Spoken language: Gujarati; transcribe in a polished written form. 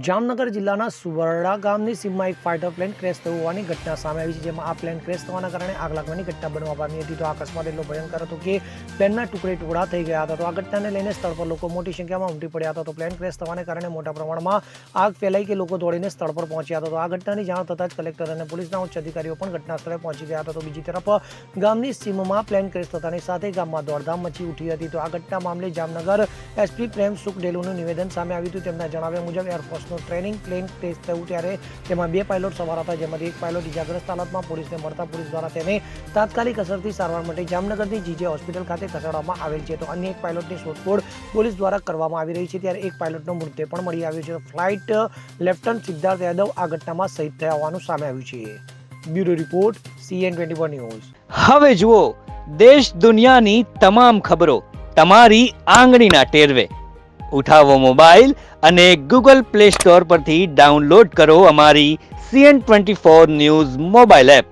જામનગર જિલ્લાના સુવરડા ગામની સીમમાં એક ફાઇટર પ્લેન ક્રેશ થયું હોવાની ઘટના સામે આવી છે, જેમાં આ પ્લેન ક્રેશ થવાના કારણે આગ લાગવાની ઘટના બનવા પામી હતી. તો આ અકસ્માત એટલો ભયંકર હતો કે પ્લેનના ટુકડા થઈ ગયા હતા. તો આ ઘટનાને લઈને સ્થળ પર લોકો મોટી સંખ્યામાં ઉમટી પડ્યા હતા. તો પ્લેન ક્રેશ થવાને કારણે મોટા પ્રમાણમાં આગ ફેલાઈ કે લોકો દોડીને સ્થળ પર પહોંચ્યા હતા. તો આ ઘટનાની જાણ થતાં જ કલેક્ટર અને પોલીસના ઉચ્ચ અધિકારીઓ પણ ઘટના સ્થળે પહોંચી ગયા હતા. તો બીજી તરફ ગામની સીમમાં પ્લેન ક્રેશ થતાની સાથે ગામમાં દોડધામ મચી ઉઠી હતી. તો આ ઘટના મામલે જામનગર એસપી પ્રેમ સુખ ડેલુનું નિવેદન સામે આવ્યું હતું. તેમના જણાવ્યા મુજબ એરફોર્સનું ટ્રેનિંગ પ્લેન ક્રેશ થયું ત્યારે તેમાં 2 પાયલોટ સવાર હતા, જેમાંથી એક પાયલોટ ઇજાગ્રસ્ત હાલતમાં પોલીસને મળતા પોલીસ દ્વારા તેને તાત્કાલિક અસરથી સારવાર માટે જામનગરની જીજે હોસ્પિટલ ખાતે ખસેડવામાં આવેલ છે. તો અન્ય એક પાયલોટની શોધખોળ પોલીસ દ્વારા કરવામાં આવી રહી છે, ત્યારે એક પાયલોટનો મૃતદેહ પણ મળી આવ્યો છે. ફ્લાઇટ લેફ્ટનન્ટ સિદ્ધાર્થ યાદવ આ ઘટનામાં શહીદ થયા હોવાનું સામે આવ્યું છે. Bureau report CN24 news. હવે જુઓ દેશ દુનિયાની તમામ ખબરો તમારી આંગળીના ટેરવે. ઉઠાવો મોબાઈલ અને Google Play Store પરથી ડાઉનલોડ કરો અમારી CN24 ન્યૂઝ મોબાઈલ એપ.